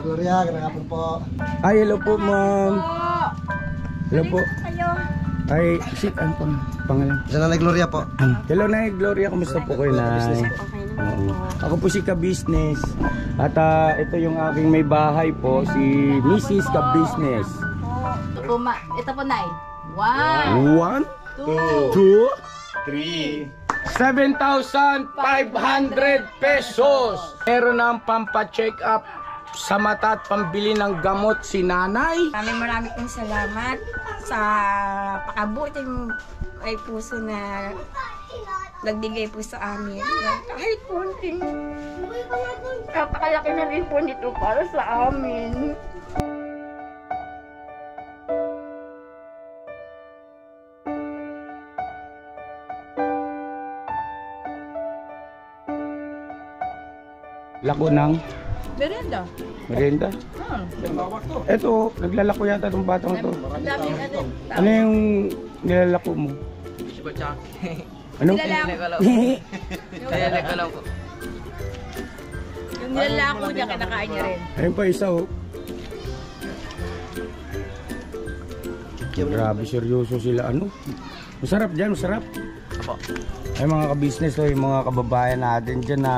Gloria, ganang po. Ay, hello po, ma'am. Hello po. Ay, ano pang pangalan? Nanay Gloria po. Hello, Nay Gloria. Kumusta po kayo, Nay? Ako po si Ka-Business. At ito yung aking may bahay po, si Mrs. Ka-Business. Ito po, Nay. 1, 2, 3. 7,500 pesos. Meron ng pampa-check up sa mata at pambili ng gamot si nanay. Maraming pong salamat sa pakabuting ay puso na nagbigay po sa amin. Kahit konting kapakalaki na rin po nito para sa amin. Lako ng Merenda. merienda. Eto, naglalako yata itong batang to. Ano yung nilalako mo? Ano? Yung nilalako niya, kinakain niya rin. Ayun pa isa oh. Grabe, seryoso sila. Ano? Masarap dyan, masarap. Ay mga ka-business, yung mga kababayan natin dyan na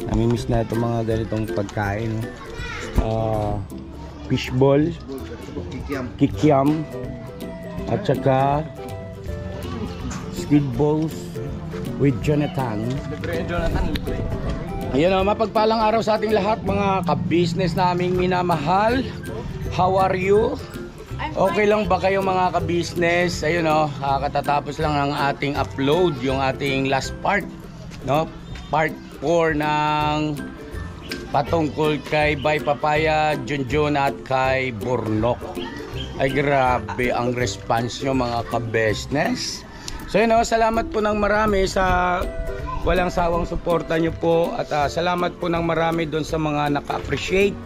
namimiss na itong mga ganitong pagkain. Fishball, kikiam, at saka squid balls with Jonathan. Ayan o, mapagpalang araw sa ating lahat mga ka-business naming minamahal. How are you? Okay lang ba kayo mga ka-business? Ayun o, katatapos lang ang ating upload, yung ating last part, no? Part 4 ng patungkol kay Bay Papaya, Junjun at kay Burnok. Ay grabe ang response nyo mga ka-business. So yun o, salamat po ng marami sa walang sawang suporta nyo po. At salamat po ng marami doon sa mga naka-appreciate.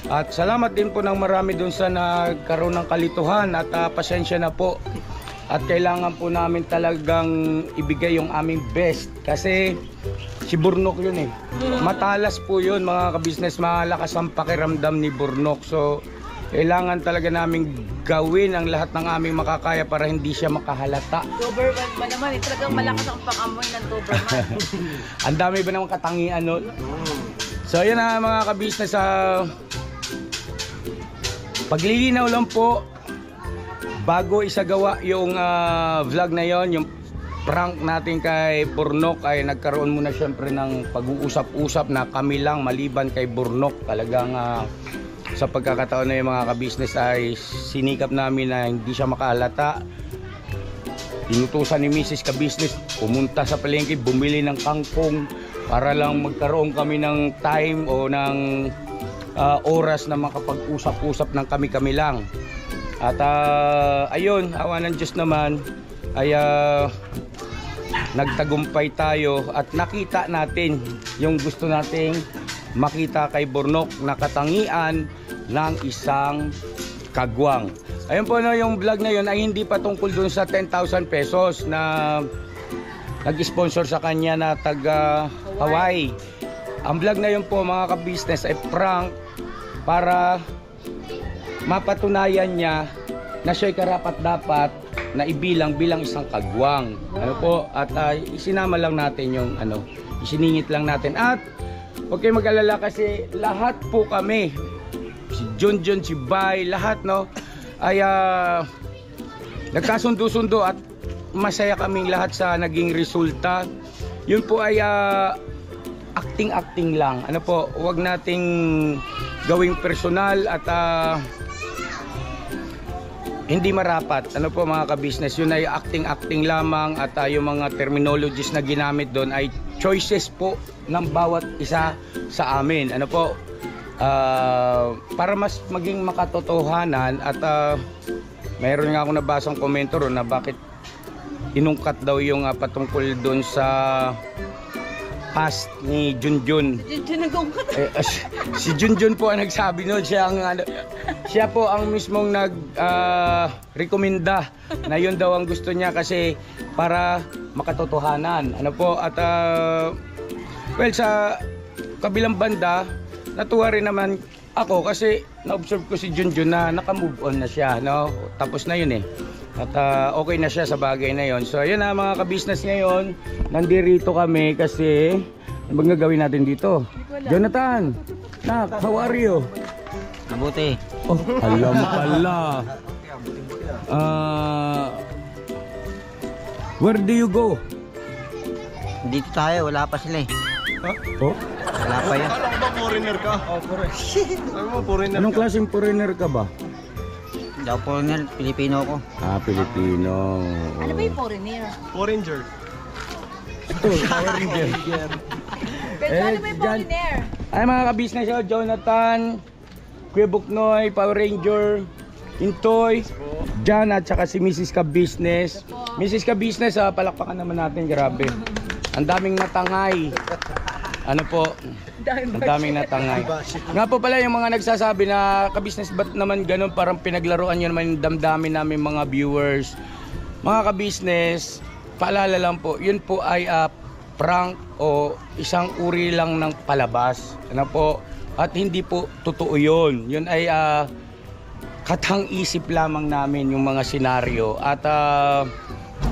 At salamat din po ng marami doon sa nagkaroon ng kalituhan. At pasensya na po. At kailangan po namin talagang ibigay yung aming best. Kasi si Burnok yun eh. Matalas po yun mga ka-business. Malakas ang pakiramdam ni Burnok. So kailangan talaga namin gawin ang lahat ng aming makakaya para hindi siya makahalata. Doberman ba naman eh. Talagang malakas ang pang-amoy ng Doberman. Ang dami ba naman katangian nun? So yun na mga ka-business. Paglilinaw lang po bago isagawa yung vlog na yon, yung prank natin kay Burnok, ay nagkaroon muna syempre ng pag-uusap-usap na kami lang maliban kay Burnok. Talagang sa pagkakataon na yung mga ka-business ay sinikap namin na hindi siya makahalata. Inutusan ni Mrs. Ka-Business pumunta sa palengke, bumili ng kangkong para lang magkaroon kami ng time o ng oras na makapag-usap-usap ng kami-kami lang. At ayun, awa ng Diyos naman ay nagtagumpay tayo at nakita natin yung gusto nating makita kay Burnok na katangian ng isang kagwang. Ayun po no, yung vlog na yun ay hindi pa tungkol dun sa 10,000 pesos na nag-sponsor sa kanya na taga Hawaii. Ang vlog na yun po mga ka-business ay prank para mapatunayan niya na siya'y karapat-dapat na ibilang bilang isang kagwang. Ano po? At isinama lang natin yung isiningit lang natin. At huwag kayong mag-alala kasi lahat po kami, si Junjun, si Bay, lahat no, ay nagkasundo-sundo at masaya kaming lahat sa naging resulta. Yun po ay acting-acting lang. Ano po? Huwag nating gawing personal at hindi marapat. Ano po mga ka-business, yun ay acting-acting lamang at yung mga terminologies na ginamit doon ay choices po ng bawat isa sa amin. Ano po, para mas maging makatotohanan at mayroon nga akong nabasang komento ron na bakit inungkat daw yung patungkol doon sa past ni Junjun. Si Junjun po ang nagsabi noon, siya po ang mismong nag-rekomenda na yun daw ang gusto niya kasi para makatotohanan. Ano po, at well, sa kabilang banda natuwa rin naman ako kasi na-observe ko si Junjun na naka-move on na siya, no? Tapos na yun eh. At okay na siya sa bagay na yon. So ayun na mga ka-business, ngayon nandirito kami kasi ano bang gagawin natin dito? Jonathan, nak, how are you? Mabuti. Oh, alam pala. Where do you go? Dito tayo, wala pa sila eh. Oh? Wala pa yan. Ano ba foreigner ka? Oh, foreigner. Anong klaseng foreigner ka ba? Daw po nga, Pilipino ko. Ah, Pilipino. Ano ba yung foreigner? Foreigner. Ito, Power Ranger. Pero ano ba yung foreigner? Ay mga ka-business, oh, Jonathan, Kuya Buknoy, Power Ranger, Intoy, Jan at saka si Mrs. Ka-business. Mrs. Ka-business, palakpakan naman natin, grabe. Ang daming natangay. Ano po? Ang daming natangay. Nga po pala yung mga nagsasabi na ka-business, ba't naman ganun, parang pinaglaruan nyo naman yung damdamin namin mga viewers. Mga ka-business, paalala lang po, yun po ay prank o isang uri lang ng palabas. Ano po? At hindi po totoo yun. Yun ay katang-isip lamang namin yung mga senaryo. At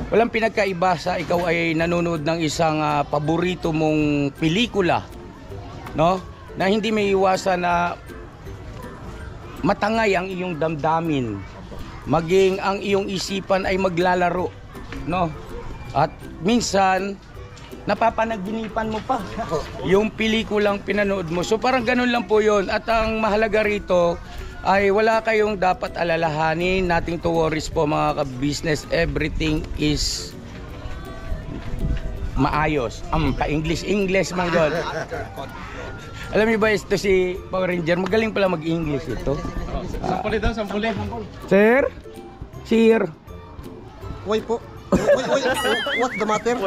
walang pinagkaiba sa ikaw ay nanonood ng isang paborito mong pelikula, no? Na hindi may iwasan na matangay ang iyong damdamin, maging ang iyong isipan ay maglalaro, no? At minsan napapanaginipan mo pa yung pelikulang pinanood mo. So parang ganun lang po yun. At ang mahalaga rito ay wala kayong dapat alalahanin, nothing to worries po mga ka-business. Everything is maayos. Pa-English man God. Alam niyo ba ito si Power Ranger? Magaling pala mag-English ito. Sampuli daw, sampuli. Sir? Sir? Uy po. Uy, what's the matter?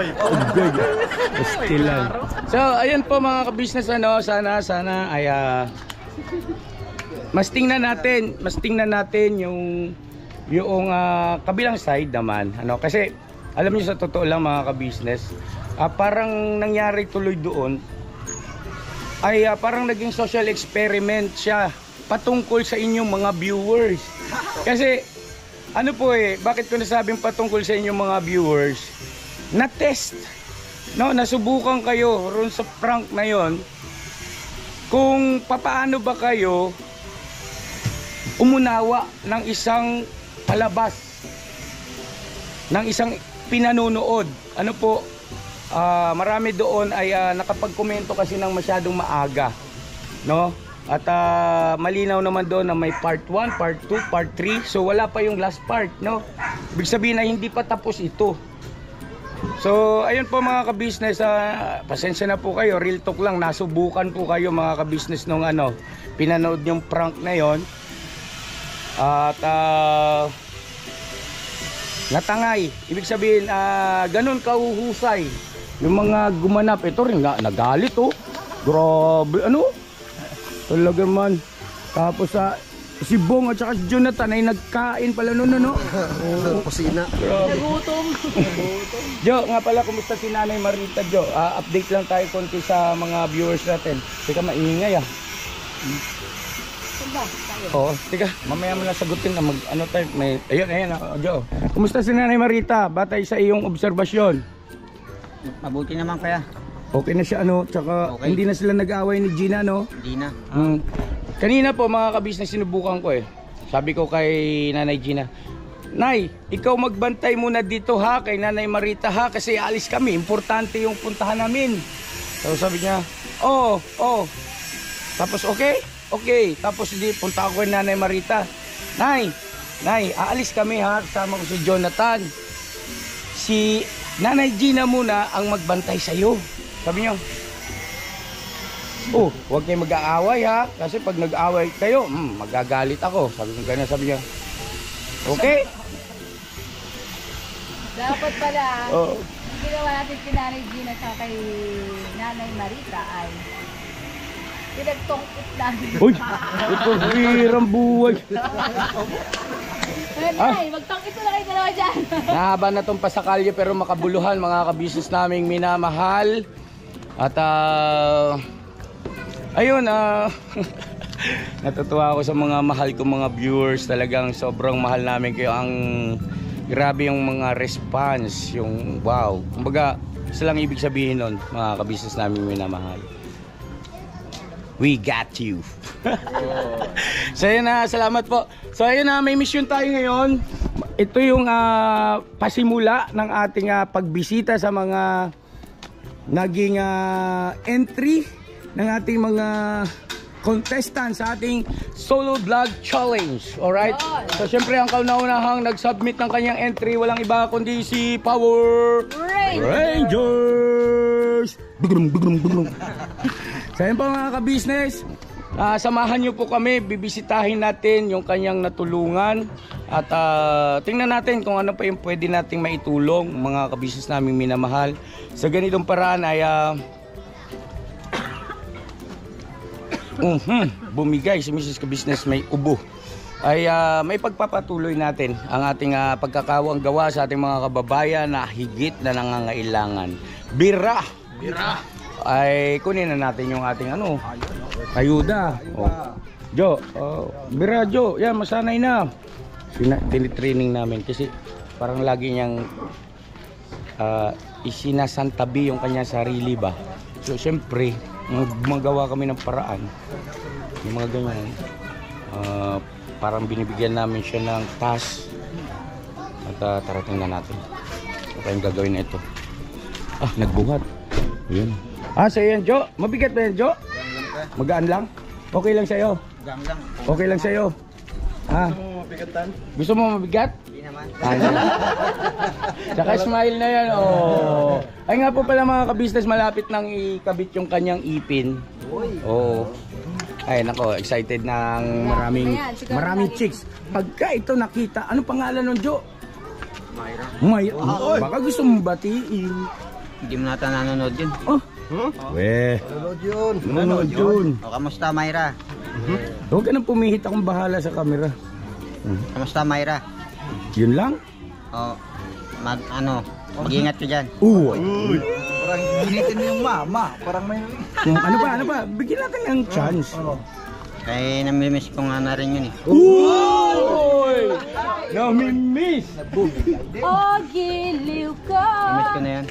Stilan. So, ayun po mga ka-business, ano, sana ay mas tingnan natin yung kabilang side naman, ano, kasi alam niyo sa totoo lang mga ka-business, parang nangyari tuloy doon ay parang naging social experiment siya patungkol sa inyong mga viewers. Kasi ano po bakit ko nasabing patungkol sa inyong mga viewers? Na test, no, nasubukan kayo ron sa prank na yon kung papaano ba kayo umunawa ng isang palabas, ng isang pinanonood. Ano po, marami doon ay nakapag-komento kasi ng masyadong maaga, no? At malinaw naman doon na may part 1, part 2, part 3. So wala pa yung last part, no? Ibig sabihin na hindi pa tapos ito. So ayun po mga ka-business, pasensya na po kayo, real talk lang, nasubukan po kayo mga ka-business nung pinanood yung prank na yon. At natangay, ibig sabihin ganun kahuhusay yung mga gumanap. Ito rin nagalit, oh, grabe, ano talaga man. Tapos si Bong at saka si Jonathan ay nagkain pala noon, ano? Kusina. Nagutom. Jo, nga pala, kumusta si Nanay Marita, Jo? Update lang tayo konti sa mga viewers natin. Teka, maingay Oo, teka, mamaya mo na sagutin na tayo, ayun, Jo. Kumusta si Nanay Marita, batay sa iyong obserbasyon? Mabuti naman kaya. Okay na siya, tsaka Okay. hindi na sila nag-aaway ni Gina, no? Hindi na. Kanina po mga ka-business, sinubukan ko sabi ko kay Nanay Gina, Nay, ikaw magbantay muna dito ha, kay Nanay Marita ha, kasi alis kami, importante yung puntahan namin. So sabi niya, oh. Tapos okay, tapos hindi, punta ako kay Nanay Marita. Nay, aalis kami ha, kasama ko si Jonathan. Si Nanay Gina muna ang magbantay sa'yo. Sabi niya, oh, huwag kayo mag-aaway ha, kasi pag nag-aaway kayo, magagalit ako. Sabi niya, okay? Dapat pala, Oh. ginawa natin kay Nanay Gina sa kay Nanay Marita ay pinagtongkit natin. Uy, ito hirang buhay. Nay, magtongkit mo na kayo dalawa dyan. Nahaba na tong pasakalye pero makabuluhan mga ka-business naming minamahal. At Ayun, natutuwa ako sa mga mahal kong mga viewers. Talagang sobrang mahal namin kayo. Ang grabe yung mga response, yung wow. Kumbaga, isa lang ibig sabihin nun, mga kabisnes namin minamahal. We got you. So yun na, salamat po. So ayun na, may mission tayo ngayon. Ito yung pasimula ng ating pagbisita sa mga naging entry ng ating mga contestant sa ating solo vlog challenge. Alright? So syempre ang kauna-unahang nag-submit ng kanyang entry, walang iba kundi si Power Rangers. So yun po mga ka-business, samahan nyo po kami, bibisitahin natin yung kanyang natulungan at tingnan natin kung ano pa yung pwede nating maitulong mga ka-business namin minamahal. Sa ganitong paraan ay bumigay si Mrs. Ka-Business may ubo ay may pagpapatuloy natin ang ating pagkakawang gawa sa ating mga kababayan na higit na nangangailangan. Bira ay kunin na natin yung ating ayuda. Jo, bira Jo, yan masanay na. Tinitraining namin kasi parang lagi niyang isinasantabi yung kanya sarili ba. So syempre magawa kami ng paraan yung mga ganyan, parang binibigyan namin siya ng task at tarating na natin ano pa yung gagawin na ito. Nagbuhat yun. So yan Jo, mabigat ba yan Jo? Magaan lang? Okay lang sa'yo? Okay lang sa'yo? Gusto mo mabigat? Hindi naman. Tsaka smile na yan. Ay nga po pala mga ka-business, malapit nang ikabit yung kanyang ipin. Ay nako, excited ng maraming chicks. Pagka ito nakita, ano pangalan nun Jo? Mayra. Baka gusto mong batiin. Hindi mo nata nanonood yun. Nanonood yun. Kamusta Mayra? Huwag ka nang pumihit, akong bahala sa camera. Kamusta Mayra? Yun lang? Mag-ingat ka dyan. Parang ginitin mo yung mama. Parang may... Ano pa? Bigyan natin ng chance. Kaya namimiss ko nga na rin yun eh. Namimiss! Giliw ka. Namiss ko na yan.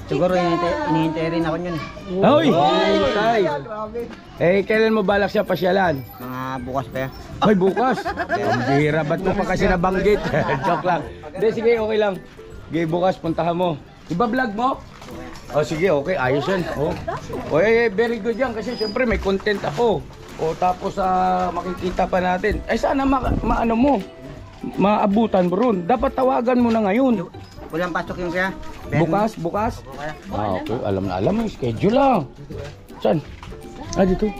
Siguro inihintay rin ako yun eh. Hintay! Kailan mo balak siya pasyalan? Mga bukas pa yan. Ay, bukas! Ang bihira, ba't mo pa kasi nabanggit? Joke lang. Hindi, sige, okay lang. Sige, bukas, puntahan mo. Iba-vlog mo? Sige, okay, ayos yan. Very good yan kasi syempre may content ako. Tapos makikita pa natin. Ay sana maano mo, maabutan mo ron. Dapat tawagan mo na ngayon. Walang pasok yung kaya? Bukas? Okay, alam mo yung schedule lang. Saan? Dito.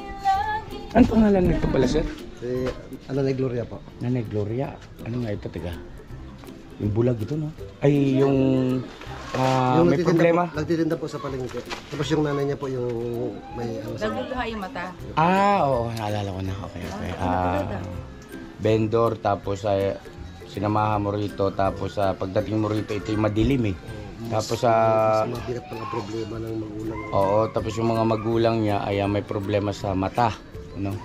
Ano pangalan nito pala sir? Si Nanay Gloria po. Nanay Gloria. Ano nga ito, tiga? Yung bulag ito, no? Ay, yung may problema. Nagtitinda po sa palengke. Tapos yung nanay niya po yung may Nagbubuhay yung mata. Oo, naalala ko na. Okay. Vendor, tapos sinamahan mo rito, tapos pagdating mo rito, ito yung madilim eh. Tapos mahirap pang problema ng magulang. Tapos yung mga magulang niya ay may problema sa mata, ano?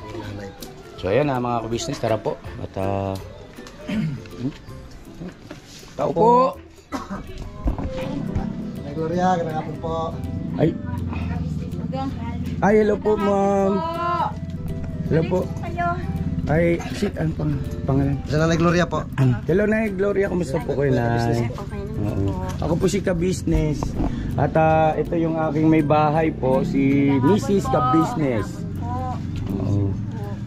So ayan mga ka-business, tara po. At tao po. Gloria, ganapon po. Ay, hello po ma'am. Hello po. Ay, ano pangalan? Si Nanay Gloria po. Hello Nay Gloria, kumusta po kayo Nay? Ako po si Ka-Business. At ito yung aking may bahay po, si Mrs. Ka-Business.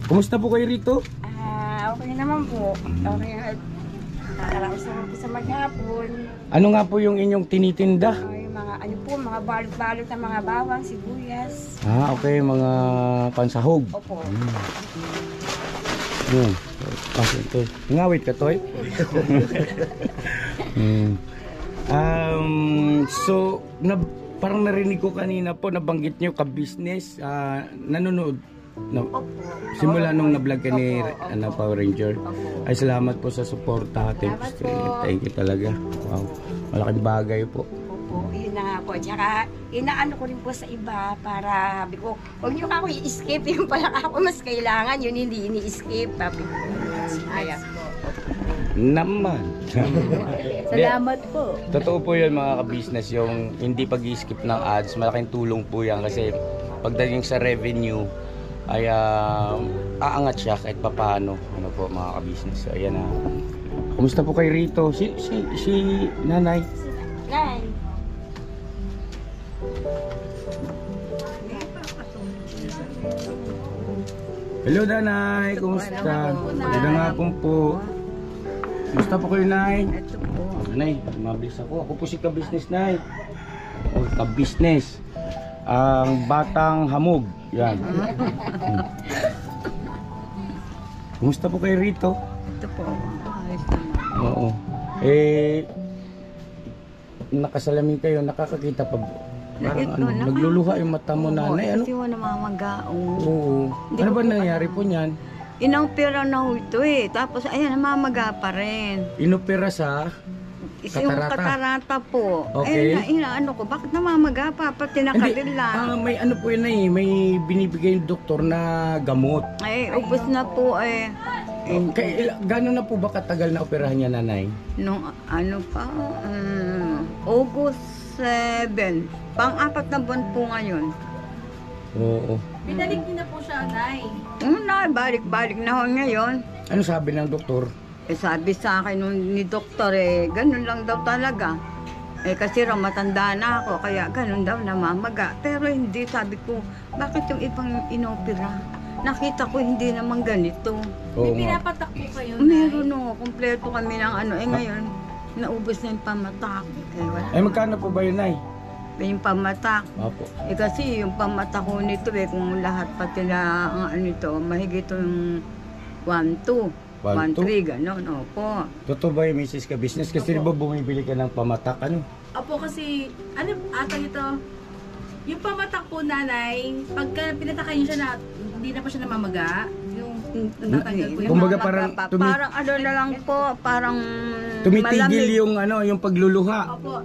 Kumusta po kayo rito? Okay naman po. Okay. Nakaraos naman po sa maghapon. Ano nga po yung inyong tinitinda? Yung mga balot-balot na mga bawang, sibuyas. Okay, mga pansahog. Opo. Ito. Ngawit ka, Toy? So, parang narinig ko kanina po, nabanggit nyo ka-business, nanonood. Simula nung na-vlog ka ni Power Ranger. Ay, salamat po sa suporta. Thank you talaga. Wow, malaking bagay po. Opo, yun na nga po po. Tsaka inaano ko rin po sa iba para sabi ko, huwag niyo ako i-skip. Yung pala ako mas kailangan, yun hindi ini-skip. Sabi ko, kaya po. Naman. Salamat po. Totoo po yun mga ka-business, yung hindi pag-skip ng ads, malaking tulong po yan kasi pagdating sa revenue ay aangat siya kahit papaano. Ano po mga ka-business. So, ayan na. Kumusta po kay Rito? Si nanay? Nay. Hello nanay, kumusta? Magandang hapon po. Kumusta po kayo nay? Ito po. Nay, mabilis ako. Ako po si ka-business nay. O ka-business. Ang batang hamog. Yan. Kumusta po kayo Rito? Ito po. Ayos naman. Oo. Nakasalamin kayo, nakakakita pa. Parang Ito, nagluluha yung mata mo nanay. Ano? Kasi wala namamagaong. Oo. Ano ba nangyari po niyan? Inaopera na ho ito eh. Tapos ayan, namamaga pa rin. Inopera sa Yung Katarata. katarata po. Okay. Ayun, inaano ko, bakit namamaga pa? Pati nakabila. may ano po yun na may binibigay yung doktor na gamot. Ay, ubos na po eh. Gano'n na po ba katagal na operahan niya nanay? Nung ano pa, August 7. Pang-apat na buwan po ngayon. Oo. Binalik niyo na po siya, Nay. Balik-balik na ho ngayon. Ano sabi ng doktor? Sabi sa akin ni doktor ganun lang daw talaga. Kasi raw matanda na ako, kaya ganun daw namamaga. Pero hindi, sabi ko, bakit yung ibang inopera? Nakita ko hindi naman ganito. Oo May nga. pinapatak po kayo, Nay. Meron o, kumpleto kami ng ano. Ngayon, naubos na yung pamatak. Wala. Magkano po ba yun nay? Yung pamatak. Opo. Kasi yung pamatak ko nito kung lahat pati na ang ano ito, mahigit yung 1-2. 1-2? 1-3, gano'n, opo. Totoo ba yung Mrs. Ka-Business? Kasi di ba bumibili ka ng pamatak? Ano? Opo, kasi, ano ata ito? Yung pamatak po, Nanay, pagka pinatakan niyo siya na, hindi na pa siya namamaga, yung natatanggal po yung... Kumbaga parang Parang ano na lang po, parang tumitigil malamig. yung ano, yung pagluluha. Opo.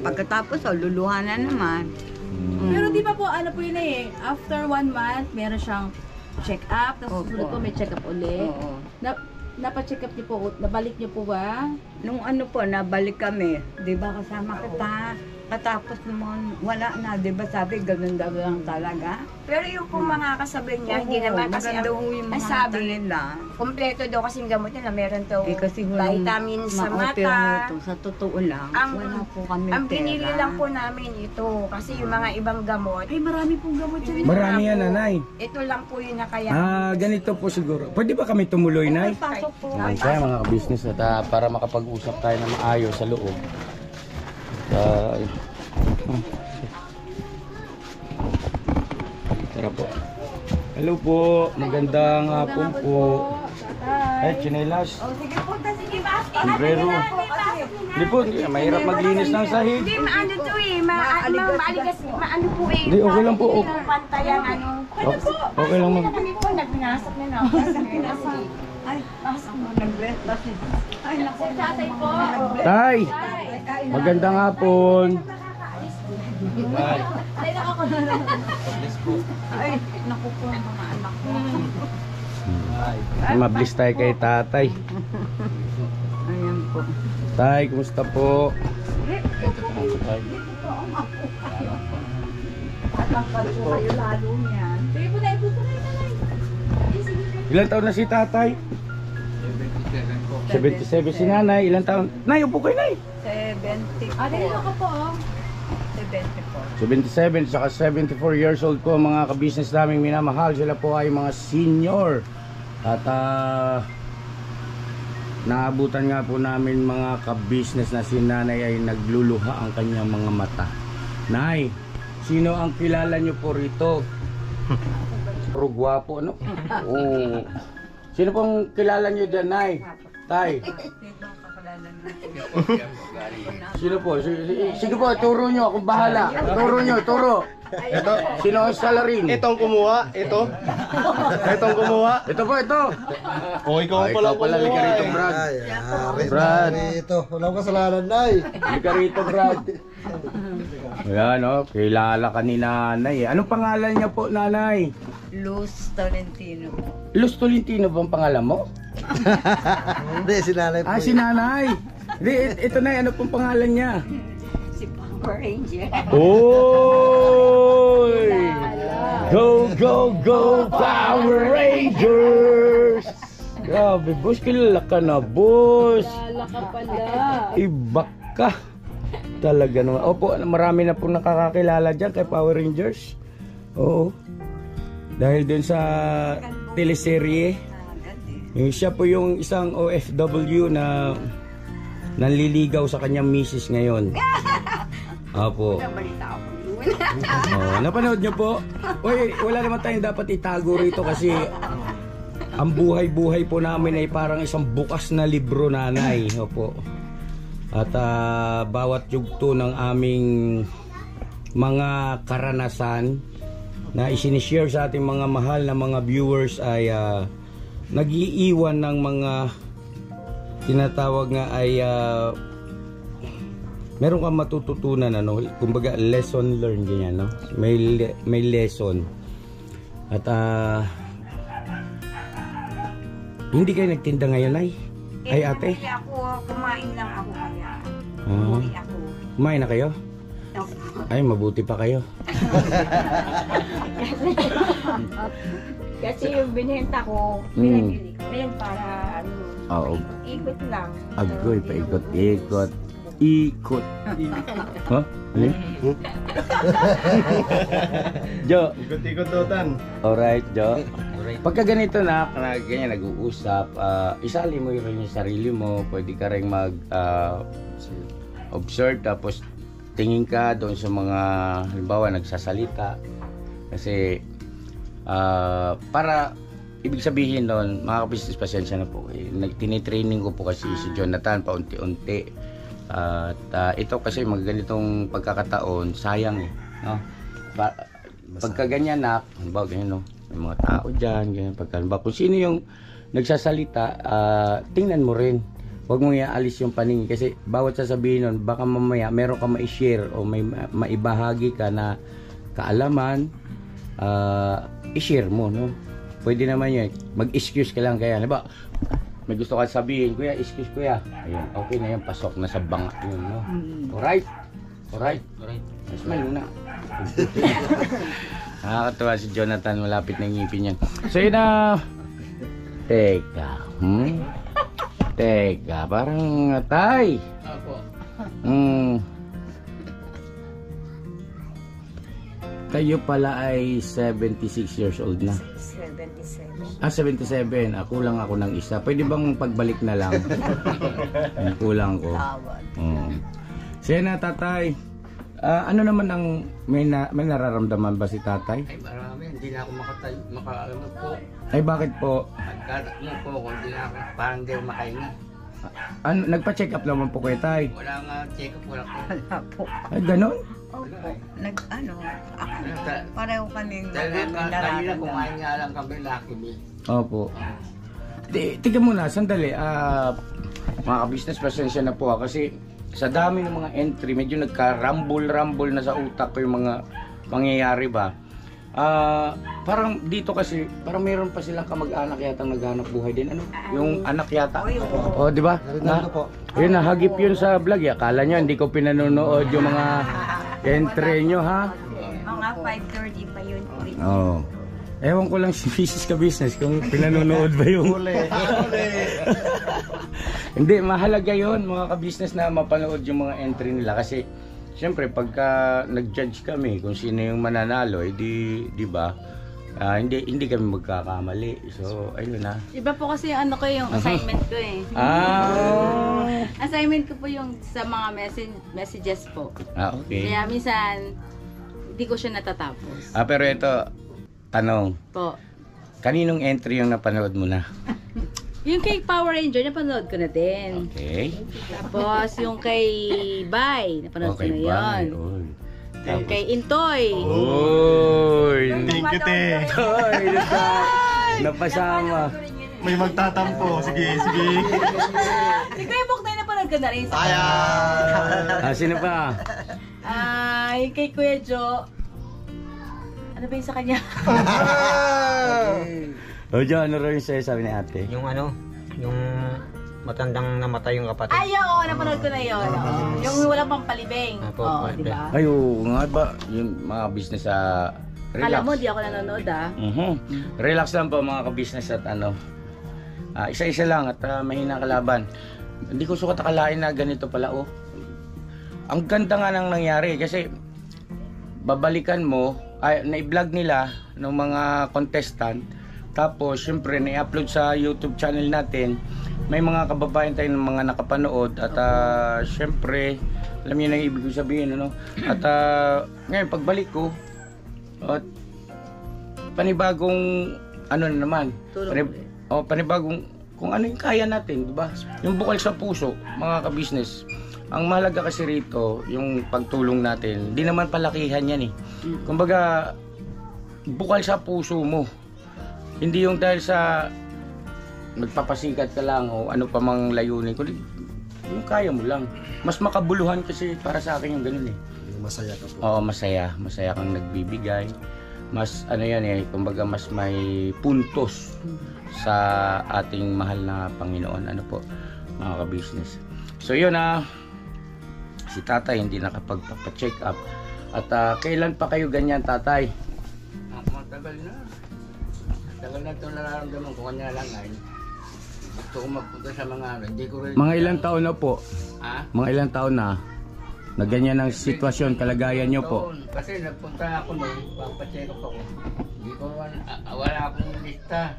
Pagkatapos, luluha na naman. Pero di ba po, ano po yun after 1 month, meron siyang check-up, tapos Opo. susunod po may check-up ulit. Oo. Napa-check up niyo po, nabalik niyo po ba? Nung ano po, nabalik kami, di ba kasama kita, katapos naman, wala na, di ba sabi, ganun daw lang talaga. Pero yung kung mga kasabi niya, hindi Oo, naman kasi maganda ho yung ang mga sabi, mata nila. kompleto daw kasing gamot niya na meron daw Kasi walang vitamins sa ma-opera mata. nito. Sa totoo lang, wala po kami Ang pera. binili lang po namin ito kasi yung mga ibang gamot, Ay, marami pong gamot siya. Marami yan nanay. ito lang po yung nakaya. Ganito po siguro. Pwede ba kami tumuloy nay? Pasok po. Naman siya mga ka-business at para makapag-usap tayo ng maayos sa loob. Tara po. Hello po, magandang hapon po. Ay, chinelas. Sige po, sige ba? Sombrero. Hindi po, mahirap maglinis ng sahig. Hindi, maano to maaligas, maano po Hindi, okay lang po. Pantayang ano. Okay lang ma'am. Kami po, nagbinasok na ako. Ay, nag-breakfast. Ay, naku. Tatay po. Tay, magandang hapon. Ay, naku po, mga anak ko. Mabilis tayo kay tatay. Ayan po. Tay, kumusta po? Atangkal po kayo lalo niyan. Sige po, Nay, puso kayo, Nanay. Ilan taon na si tatay? 77 si nanay. Ilan taon? Nay, upo kayo nay. 74. Ah, dito ka po, oh. 74. 77 saka 74 years old po mga ka-business naming minamahal. Sila po ay mga senior. At naabutan nga po namin mga ka-business na si nanay ay nagluluha ang kanyang mga mata. Nay, sino ang kilala nyo po rito? Puro gwapo, ano? Oo. Sino pong kilala nyo dyan, Nay? Tay? Sino po? Sige po, turo nyo. Akong bahala. Turo nyo, turo. Ito, Sino ang salarin? itong kumuha, ito. Itong kumuha. Ito po, ito. O, ikaw Ay, pala ikaw pala, kumuha. lika rito, Brad. Ay, yari Brad. na rito. Walang kasalanan, Nay. Halika rito, Brad. Ayan, oh, kilala ka ni nanay. Anong pangalan niya po, nanay? Luz Tolentino po. Luz Tolentino ba ang pangalan mo? Hindi, sinanay po. Ah, si nanay. Hindi, ito na, ano pong pangalan niya? Si Power Ranger. Oy! Go, go, go, Power Rangers! Grabe, boss, kilala ka na, boss. Lala ka pala. Iba ka. Talaga naman. Opo, marami na pong nakakakilala dyan kay Power Rangers. Oo. Dahil dun sa teleserye, siya po yung isang OFW na nanliligaw sa kanyang misis ngayon. Opo. Oh, napanood niyo po? Uy, wala naman tayong dapat itago rito kasi ang buhay-buhay po namin ay parang isang bukas na libro, nanay. Opo. At bawat yugto ng aming mga karanasan na isinishare sa ating mga mahal na mga viewers ay nag-iiwan ng mga tinatawag nga ay meron kang matututunan, ano, kumbaga lesson learned, ganyan, no? May lesson. At hindi kayo nagtinda ngayon, ay ate? Hindi ako, kumain lang ako kaya. Ah, Umuwi ako. kumain na kayo? Ay, mabuti pa kayo. Kasi yung binenta ko, pinabili ko rin para ano, Oo. ikot lang. Agoy, paikot-ikot. Ikot. Ha? Ano? Jo. Ikot-ikototan. Alright, Jo. Pagka ganito na ganyan nag-uusap, isali mo rin yung sarili mo. Pwede ka rin observe, tapos tingin ka doon sa mga halimbawa nagsasalita. Kasi para ibig sabihin doon, mga ka-business, pasensya na po. Tinitraining ko po kasi si Jonathan paunti-unti. At ito kasi mga ganitong pagkakataon, sayang no? Pagka ganyan na, halimbawa ganyan, no? May mga tao dyan, ganyan, kung sino yung nagsasalita, tingnan mo rin. Huwag mong iaalis yung paningin kasi bawat sasabihin nun, baka mamaya meron ka ma-share o may maibahagi ka na kaalaman, i-share mo, no? Pwede naman yun, mag-excuse ka lang kaya, diba? May gusto ka sabihin, kuya, excuse kuya. Ayun, okay na yan, pasok na sa banga yun, no? Alright? Alright? Mas may luna. Nakakatawa si Jonathan, malapit na ngipin yan. So yun na. Teka. Teka, parang tay. Kayo pala ay 76 years old na. 77. 77. Kulang ako ng isa. Pwede bang pagbalik na lang? Kulang ko. Siya na, tatay. Ano naman ang may nararamdaman ba si tatay? Ay, marami. Hindi na ako makaalam po. Ay, bakit po? Nagkataon po ako, hindi na ako, parang hindi ako makahinga. Nagpa-check up naman po kayo, tay? Wala nga check-up, wala po. Wala po. Ay, ganun? Opo. Pareho kaming Kanina nararamdaman. kumain nga lang kami, Lucky Me. Opo. Tignan muna, sandali. Mga ka-business, pasensya na po kasi sa dami ng mga entry, medyo nagka-rumble na sa utak ko yung mga pangyayari ba. Parang dito kasi, parang meron pa silang kamag-anak yata naghanap buhay din. Ano? Yung anak yata. O, di ba? Rinaldo po. Yun, nahagip yun sa vlog. Akala nyo, hindi ko pinanonood yung mga entry nyo, ha? Mga 5:30 pa yun. Oo. Ewan ko lang si Mrs. Ka-Business kung pinanonood ba yung... Hindi, mahalaga yun mga ka-business na mapanood yung mga entry nila kasi siyempre pagka nag-judge kami kung sino yung mananalo, di ba? Hindi kami magkakamali. So, ayun na. Iba po kasi yung yung assignment ko eh. Assignment ko po yung sa mga messages po. Okay. Kaya minsan, hindi ko siya natatapos. Pero ito, tanong. Po. Kaninong entry yung napanood mo na? Yung kay Power Ranger, napanood ko na din. Okay. Tapos yung kay Bay, napanood ko na yun. Kay Intoy. Uy! Thank you, te. Uy! Napasama. May magtatampo. Sige, sige. Si Kuya Bok na napanood ka na rin. Ah, sino pa? Ay, kay Kuya Jo. Ano ba yung sa kanya? O, Diyan, ano rin sa'yo sabi ni ate? Yung ano, yung matandang namatay yung kapatid. Ay, oo, napanood ko na yun. Yung walang pang palibing. Apo, Oo, pwede. di ba? Ay, oo nga ba? Yung mga business sa relax. Alam mo, di ako nanonood ah. Relax lang po mga ka-business at ano. Isa-isa lang at mahina kalaban. Hindi ko sukat akalain na ganito pala oh. Ang ganda nga nang nangyari kasi babalikan mo, na-vlog nila ng mga contestant. Tapos syempre na-upload sa YouTube channel natin. May mga kababayan tayong mga nakapanood at syempre alam niyo na yung ibig sabihin ano. At ngayon pagbalik ko at panibagong ano na naman. Panibagong kung ano yung kaya natin, di ba? Yung bukal sa puso, mga ka-business. Ang mahalaga kasi rito, yung pagtulong natin, di naman palakihan yan eh. Kumbaga, bukal sa puso mo. Hindi yung dahil sa magpapasikat ka lang o ano pa mang layunin. Kundi yung kaya mo lang. Mas makabuluhan kasi para sa akin yung ganun eh. Masaya ka po. Oo, masaya. Masaya kang nagbibigay. Mas ano yan eh, kumbaga mas may puntos sa ating mahal na Panginoon. Ano po, mga ka-business. So yun si tatay hindi nakapagpapacheck up. At kailan pa kayo ganyan, tatay? Matagal na. Tagal na ito nararamdaman ko kanya lang ay. Gusto ko magpunta sa mga hindi ko rin. Mga ilang taon na po? Ha? Mga ilang taon na? Na ganyan ang sitwasyon, kalagayan nyo po? Kasi nagpunta ako noon, papacheck up ako. Hindi ko, wala akong lista.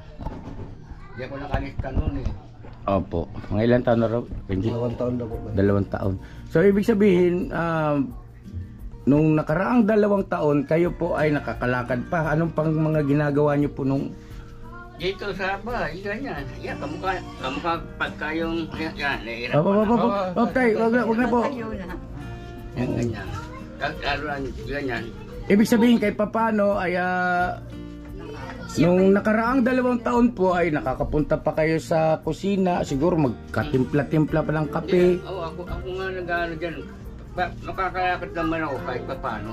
Hindi ako nakalista noon eh. Opo. Mga ilang taon na raw? 2 taon na po. 2 taon. So ibig sabihin, nung nakaraang 2 taon, kayo po ay nakakalakad pa. Anong pang mga ginagawa nyo po nung... Dito sa bahay, ganyan. Yan, kamukha pagka yung... Yan, nahihirap Tay, wag na po. Yan, ganyan. Kagkaroon, ganyan. Ibig sabihin, kahit papano ay... nung nakaraang 2 taon po ay nakakapunta pa kayo sa kusina. Siguro magkatimpla-timpla pa ng kape. Oo, ako nga nag-ano dyan. Nakakayakit naman ako kahit pa paano.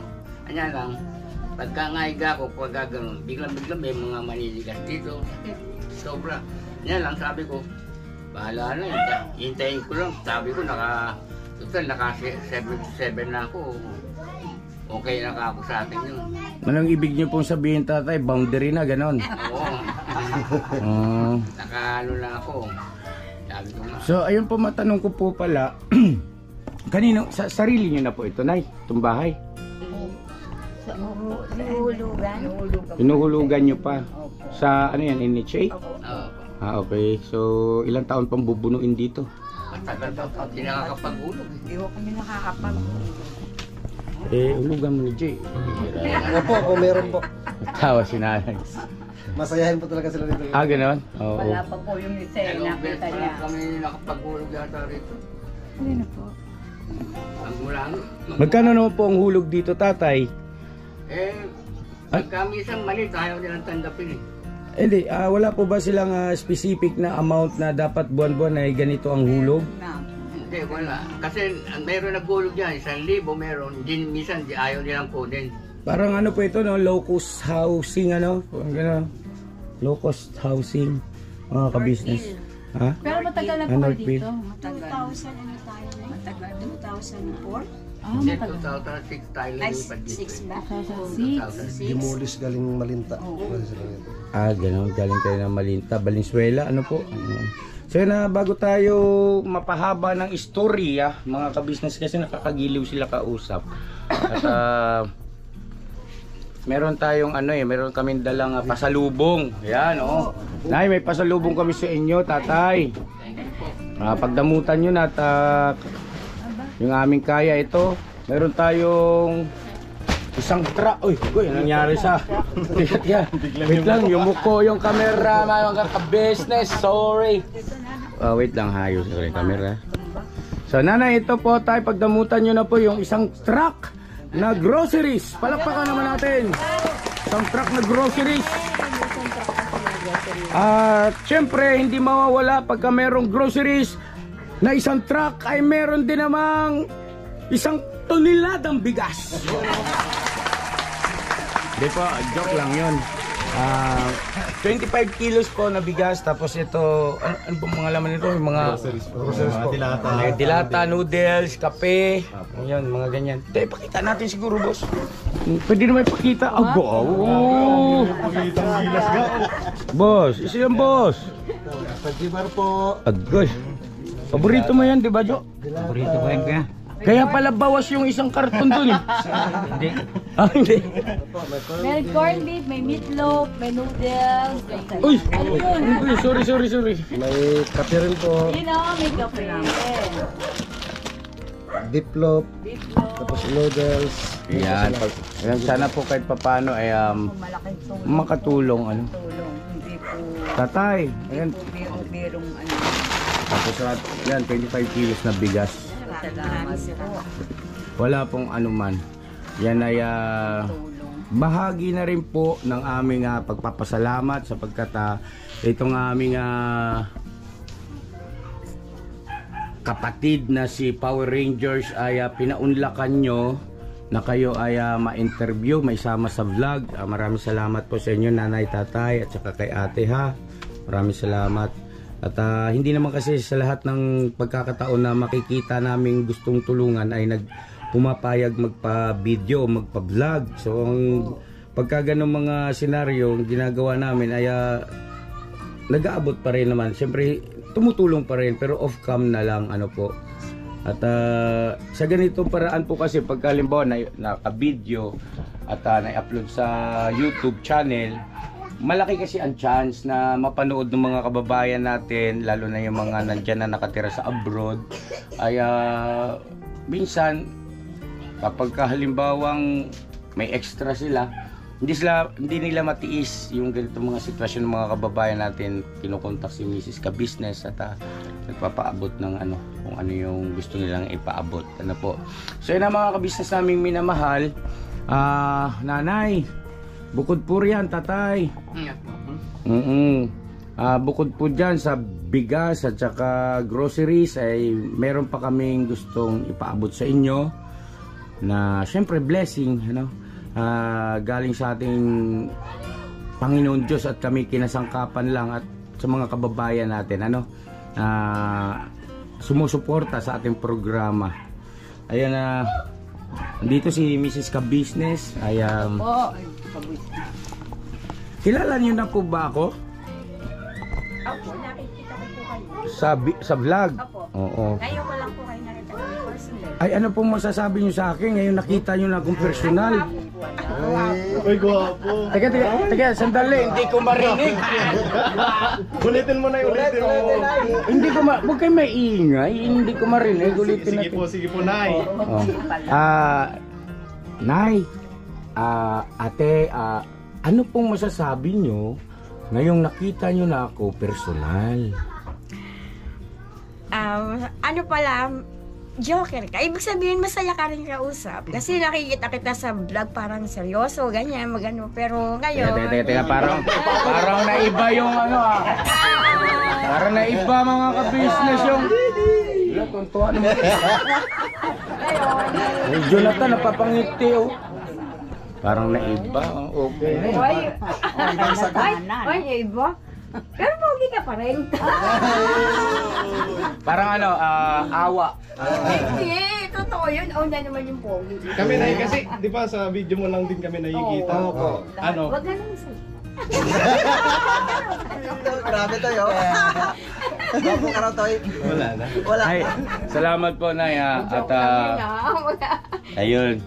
Anya lang, pagka ngaiga ako, pag gano'n, biglang may mga maniligas dito. Sobra. Anya lang, sabi ko, bahala na yun. Hintayin ko lang. Sabi ko, naka 77 na ako. Okay na ako sa akin yun. Anong ibig niyo pong sabihin, tatay? Boundary na, ganon? Oo. Naka-ano na ako. Sabi ko nga. So, ayun po, matanong ko po pala, kanino, sa sarili niyo na po ito, Nay? Itong bahay? Pinuhulugan niyo pa? Sa, ano yan, NHA? Okay. So, ilang taon pang bubunuin dito? Matagal daw, hindi nakakapag-ulog. Hindi ko kami nakakapag-ulog. Ulugan mo ni Jay. Opo, meron po. Tawa si nanay. Masayahin po talaga sila dito. Ganon? Oo. Wala pa po yung isa eh, nakita niya. Kami nakapag-ulog yata rito. Hindi na po. Ang mulang. Magkano naman po ang hulog dito, tatay? Pagka minsan maliit, ayaw nilang tanggapin eh. Hindi, wala po ba silang specific na amount na dapat buwan-buwan ay ganito ang hulog? Hindi, wala. Kasi meron nagulog dyan, 1,000 meron. Minsan ayaw nilang kunin. Parang ano po ito, no? Low cost housing, ano? Gano'n. Low cost housing. Mga ka-business. Ha? Pero matagal na po kayo dito. 2000 ano tayo na? Matagal. 2004? Hindi, 2006 tayo lumipad dito. 6 ba? 2006. Demolish galing Malinta. Gano'n. Galing kayo ng Malinta. Valenzuela, ano po? So na bago tayo mapahaba ng istorya, mga ka-business, kasi nakakagiliw sila kausap. At meron tayong meron kaming dalang pasalubong. Yan Nay, may pasalubong kami sa inyo, tatay. Pagdamutan nyo na at yung aming kaya ito. Meron tayong isang truck. Uy, nangyari sa wait lang, yumuko yung camera, mga ka-business. Sorry. Wait lang, hayos ko yung camera. So nanay, ito po tayo, pagdamutan nyo na po yung isang truck na groceries. Palakpakan naman natin. Isang truck na groceries. At syempre, hindi mawawala pagka merong groceries na isang truck ay meron din namang isang toneladang bigas. Di po, joke lang yun. 25 kilos po na bigas, tapos ito, ano pong mga laman nito? Yung mga dilata, noodles, kape, yun, mga ganyan. Pakita natin siguro, boss. Pwede naman ipakita. Boss, isa yan, boss. Pag-ibar po. Agoy. Paborito mo yan, di ba, Jo? Paborito ko yan kaya. Kaya pala bawas yung isang karton dun eh. Hindi. Hindi. May corned beef, may meatloaf, may noodles. Uy! Ano yun? Sorry. May kape rin po. You know, may kape. Diplop. Tapos noodles. Yan. Sana po kahit papano ay Malaking tulong. makatulong. Ano. Tulong. Hindi po, Tatay. Ayan. biro-birong ano. Tapos yan, 25 kilos na bigas. Salamat po. Wala pong anuman. Yan ay bahagi na rin po ng aming pagpapasalamat sapagkat itong aming kapatid na si Power Rangers ay pinaunlakan nyo na kayo ay ma-interview, may sama sa vlog. Maraming salamat po sa inyo, nanay, tatay, at saka kay ate ha. Maraming salamat. At hindi naman kasi sa lahat ng pagkakataon na makikita namin gustong tulungan ay pumapayag magpa-video, magpa-vlog. So ang pagka ganong mga senaryo ginagawa namin ay nag-aabot pa rin naman. Siyempre tumutulong pa rin pero off-cam na lang ano po. At sa ganitong paraan po kasi pagka halimbawa naka-video at na-upload sa YouTube channel, malaki kasi ang chance na mapanood ng mga kababayan natin, lalo na yung mga nandyan na nakatira sa abroad, ay minsan kapag halimbawang may extra sila, hindi nila matiis yung ganitong mga sitwasyon ng mga kababayan natin. Kinukontak si Mrs. Ka-Business at nagpapaabot ng kung ano yung gusto nilang ipaabot. Ano po. So yun ang mga ka-business naming minamahal. Nanay, bukod po riyan, tatay. Bukod po dyan sa bigas at saka groceries ay meron pa kaming gustong ipaabot sa inyo na syempre blessing, galing sa ating Panginoon Diyos at kami kinasangkapan lang at sa mga kababayan natin sumusuporta sa ating programa. Ayan dito si Mrs. Ka-Business ay kilala niyo na po ba ako? Opo, nakikita ko po kayo. Sa vlog? Opo. Oo. Ngayon ko lang po kayo nakita ko in personal. Ay ano pong masasabi niyo sa akin ngayon nakita niyo na akong personal? Uy, gwapo. Teka, sandali, hindi ko marinig. Ulitin mo na yung ulitin mo. Hindi ko huwag kayo maingay, hindi ko marinig. Ulitin natin. Sige po, Nay. Nay, ate, ano pong masasabi nyo ngayong nakita nyo na ako personal? Ano pala, joker ka. Ibig sabihin, masaya ka rin kausap. Kasi nakikita kita sa vlog, parang seryoso, ganyan, magano. Pero ngayon... Teka, parang naiba yung parang naiba mga ka-business yung... Wala, tuntuan naman. Jonathan, napapangiti Parang naiba, okay. Ay, iba. Pero pogi ka pa rin. Parang awa. Hindi, totoo yun. Una naman yung pogi. Kami na kasi, di ba sa video mo lang din kami nakikita. Opo. Ano? Wag ganun sa'yo. Grabe tayo. Bago ka raw tayo. Wala na. Wala. Ay, salamat po, Nay. At ayun.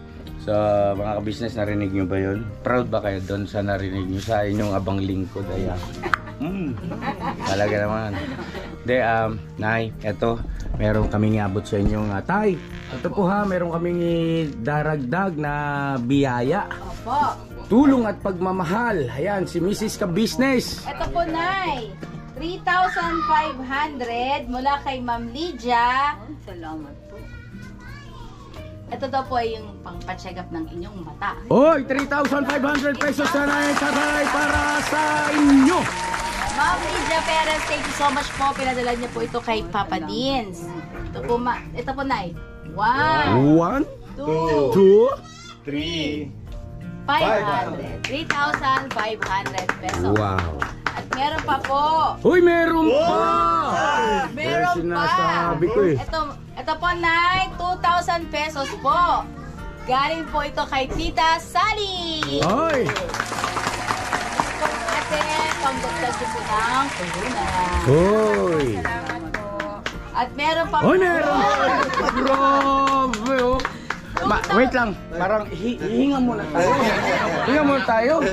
So, mga ka-business, narinig nyo ba yun? Proud ba kayo doon sa narinig nyo sa inyong abang lingkod? Talaga naman. De, Nay, eto, meron kaming iabot sa inyong tay. Ito po meron kaming daragdag na biyaya. Opo. Tulong at pagmamahal. Ayan, si Mrs. Ka-Business. Ito po, Nay. 3,500 mula kay Ma'am Lydia. Salamat po. ito daw po ay yung pang-check up ng inyong mata. Oy, 3,500 pesos na tatay para sa inyo. Ma'am Lydia Perez, thank you so much po. Pinadala niyo po ito kay Papa Deans. Ito po, ito po, Nay. 1, 2, 3. 500. 3,500 pesos. Wow. At meron pa po. Uy, meron pa! Meron pa. Sinasabi ko eh. Ito po, Nay, 2,000 pesos po. Galing po ito kay Tita Sally. Oy! Ate, pang-doktor ko po ng puhunan. Oy! Salamat po. At meron pa po. Oy, meron! Grabe oh! Wait lang, parang hihinga muna tayo. Hihinga muna tayo.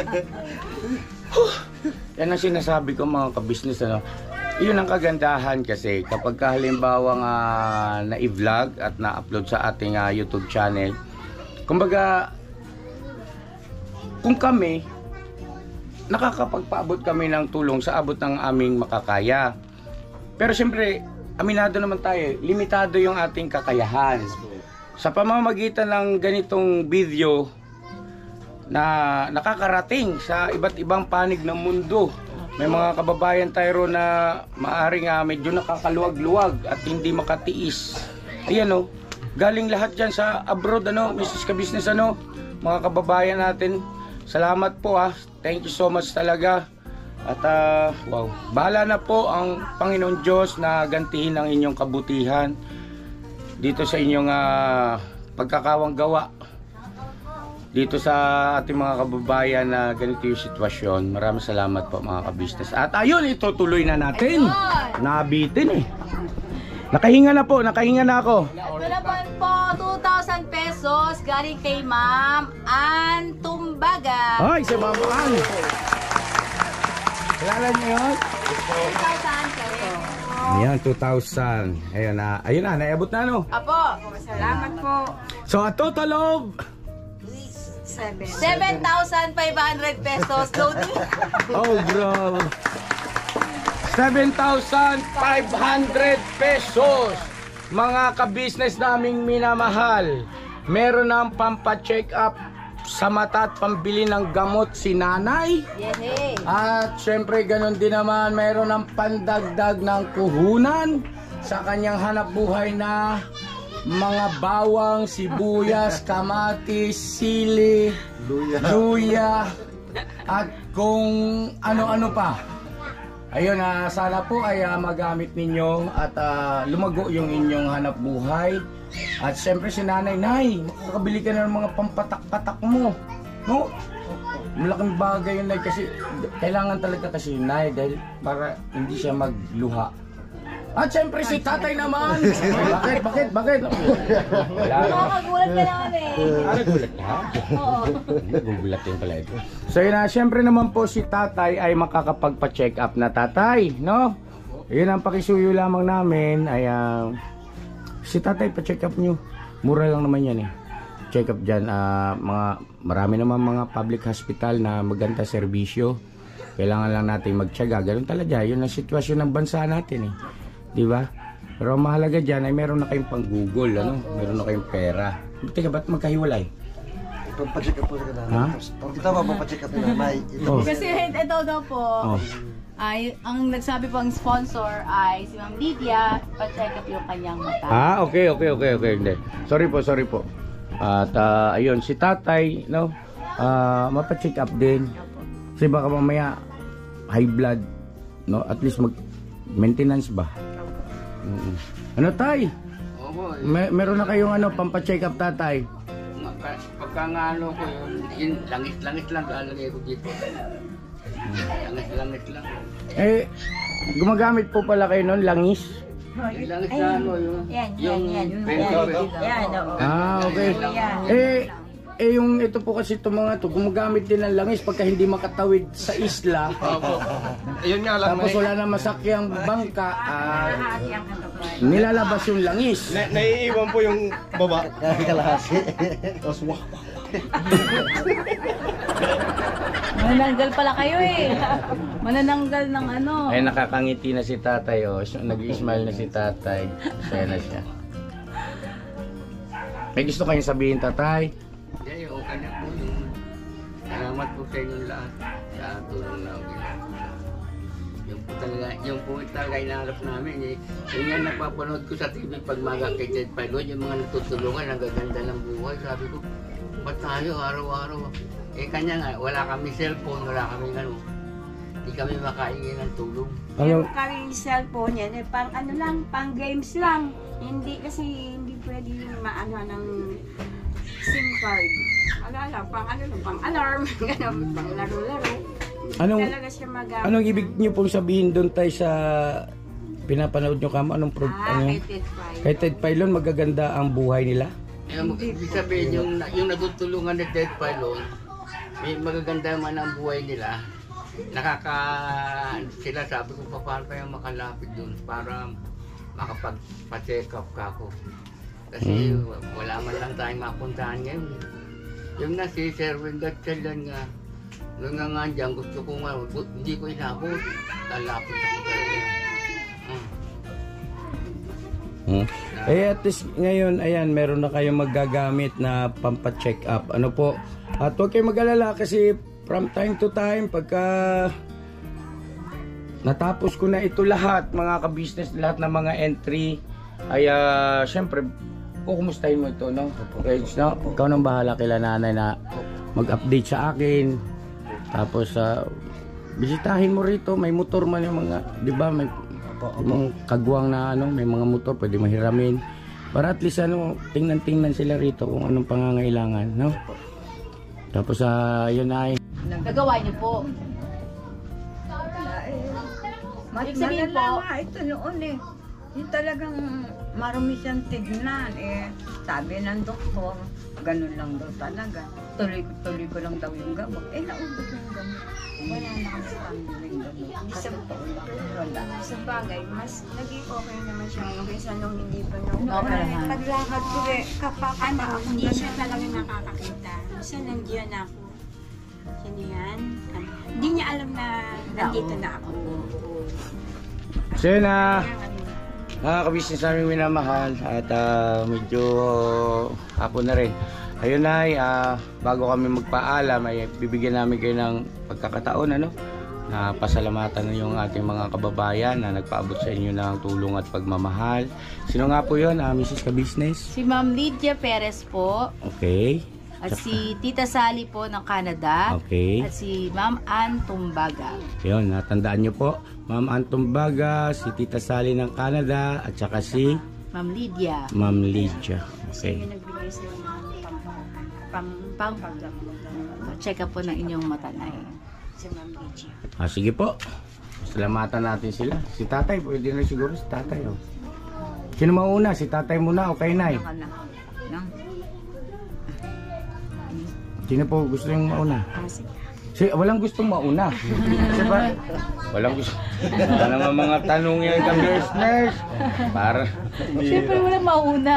Yan ang sinasabi ko mga kabisnes, ano. Yun ang kagandahan kasi kapag halimbawa na-i-vlog at na-upload sa ating YouTube channel, kumbaga, kung kami, nakakapagpaabot kami ng tulong sa abot ng aming makakaya. Pero siyempre, aminado naman tayo, limitado yung ating kakayahan. Sa pamamagitan ng ganitong video na nakakarating sa iba't ibang panig ng mundo, may mga kababayan tayo na maaring medyo nakakaluwag-luwag at hindi makatiis. Ayan o, galing lahat dyan sa abroad, ano, Mrs. Kabisnes, ano, mga kababayan natin. Salamat po thank you so much talaga. At wow, bahala na po ang Panginoon Diyos na gantihin ang inyong kabutihan dito sa inyong pagkakawang gawa dito sa ating mga kababayan na ganito yung sitwasyon. Maraming salamat po mga kabisnes. At ayun, itutuloy na natin. Nabitin eh. Nakahinga na po, nakahinga na ako. Ito naman po, 2,000 pesos galing kay Ma'am Ann Tumbaga. Ay, si Ma'am Ann. Kilala niyo yun? 2,000 kayo. Ayan, 2,000. Ayun na, naabot na no? Apo, salamat po. So, a total of 7,500 pesos loading. oh, bro. 7,500 pesos. Mga kabisnes naming minamahal. Meron ng pampa-check up sa mata at pambili ng gamot si nanay. Yehey. At syempre ganun din naman, meron ng pandagdag ng puhunan sa kanyang hanap buhay na mga bawang, sibuyas, kamatis, sili, luya, at kung ano-ano pa. Ayun, sana po ay magamit ninyo at lumago yung inyong hanap buhay. At siyempre si nanay, makakabili ka na ng mga pampatak-patak mo. No? Malaking bagay yun, Nay, kasi kailangan talaga kasi yun, Nay, dahil para hindi siya magluha. At siyempre si tatay naman. Bakit? Nakakagulat ka naman eh. Nagulat ka? Oo. Nagulat din pala ito. So yun siyempre naman po si tatay ay makakapagpa-check up na tatay, no? Yun ang pakisuyo lamang namin ay si tatay pa-check up nyo. Mura lang naman yan eh. Check up dyan. Marami naman mga public hospital na maganda serbisyo. Kailangan lang natin magtiyaga. Ganun talaga. Yun ang sitwasyon ng bansa natin eh. Diba? Pero ang mahalaga dyan ay meron na kayong pang-google, ano? Meron na kayong pera. Teka, ba't magkahiwalay? Pampacheck up po sa kanila. Ha? Pag kita ba pampacheck up nila, may ito. Kasi ito daw po, ay ang nagsabi po ang sponsor ay si Ma'am Lydia, pa-check up yung kanyang mata. Okay. Hindi. Sorry po. At ayun, si tatay, no? Mapa-check up din. Kasi baka mamaya high blood, no? At least maintenance ba? Ano tay? Opo. Meron na kayong pampa-check up tatay? Pagka nga ko yun, langit-langit lang lalagay ko dito. Langit-langit lang. Gumagamit po pala kayo nun, langis? Yung langit na Yan. Okay. Yung ito po kasi itong mga to, gumagamit din ng langis pagka hindi makatawid sa isla. Opo. Ayun nga lang. Tapos wala na masakyang bangka, nilalabas yung langis. Naiiwan po yung baba. Kalahasi. Tapos wah. Manananggal pala kayo eh. Manananggal ng ano. Ay, nakakangiti na si tatay, oh. Nag-i-smile na si tatay. Saya na siya. May gusto kayong sabihin, tatay? Hindi, okay na po yung salamat po sa inyong lahat sa tulong na ginagawa. Yung po talaga inaarap namin eh. Yung nga napapanood ko sa TV pag maga kay Ted Pilot, yung mga natutulungan, nagaganda ng buhay. Sabi ko, ba't tayo araw-araw? Eh kanya nga, wala kami cellphone, wala kami ano. Hindi kami makaingin ng tulong. Ano? Yung kaming cellphone yan, eh, pang ano lang, pang games lang. Hindi kasi hindi pwede yung maano ng SIM card. Wala lang, pang ano lang, pang alarm, gano'n, pang laro-laro. Talaga siya magamit. Anong ibig niyo pong sabihin doon tayo sa pinapanood niyo kamo? Anong Kay Ted Pilot. Kay Ted Pilot magaganda ang buhay nila? Ibig sabihin, yung natutulungan ni Ted Pilot, may magaganda man ang buhay nila. Sila sabi ko, paano kayo makalapit doon para makapag-check up ka ako. Kasi wala man lang tayong mapuntahan ngayon. Yung na si Sir Wengat Chalan nga, nung nga dyan, gusto ko nga, hindi ko inabot. Lalapit ako talaga. Eh at least ngayon, ayan, meron na kayong magagamit na pampa-check up. Ano po? At huwag kayong mag-alala kasi from time to time, pagka natapos ko na ito lahat, mga ka-business, lahat ng mga entry, ay syempre, kukumustahin mo ito, no? Okay, no? Ikaw nang bahala kila nanay na mag-update sa akin. Tapos, bisitahin mo rito, may motor man yung mga, di ba, may mga kagwang na ano, may mga motor, pwede mahiramin. Para at least, ano, tingnan-tingnan sila rito kung anong pangangailangan, no? Tapos, yun ay Nagawa niyo po. Mas Ibig sabihin malala po- nga ito noon eh. Yung talagang marami siyang tignan eh. Sabi ng doktor, ganun lang daw talaga. Tuloy ko lang daw yung gamot. Eh, naubos yung gamot. Wala na kami pambiling gamot. Wala. Sa bagay, mas naging okay naman siya ngayon kaysa nung hindi pa nung Okay. paglakad ko eh, kapag ano, hindi siya talaga nakakakita. Basta nandiyan ako. Sino yan? Hindi niya alam na nandito na ako. so yun na mga ka-business namin minamahal at medyo hapon na rin. Ayun ay bago kami magpaalam ay bibigyan namin kayo ng pagkakataon ano na pasalamatan yung ating mga kababayan na nagpaabot sa inyo ng tulong at pagmamahal. Sino nga po yun, Mrs. Ka-business? Si Ma'am Lydia Perez po. Okay. At si Tita Sally po ng Canada. Okay. At si Ma'am Ann Tumbaga. Yun, natandaan nyo po. Ma'am Antumbaga, si Tita Sally ng Canada, at saka si Ma'am Lydia. Ma'am Lydia. Okay. Yung nagbigay sa Pang check up po ng inyong matanay. si Ma'am Lydia. Sige po. Salamatan natin sila. Si tatay, pwede na siguro si tatay. Oh. Sino mauna? Si tatay muna o kay nay? Naka na. Nang. Sino po gusto yung mauna? Sige. Walang gustong mauna. Kasi ba? Walang gusto. Wala naman mga tanong yan ka nurse. Para. Siyempre walang mauna.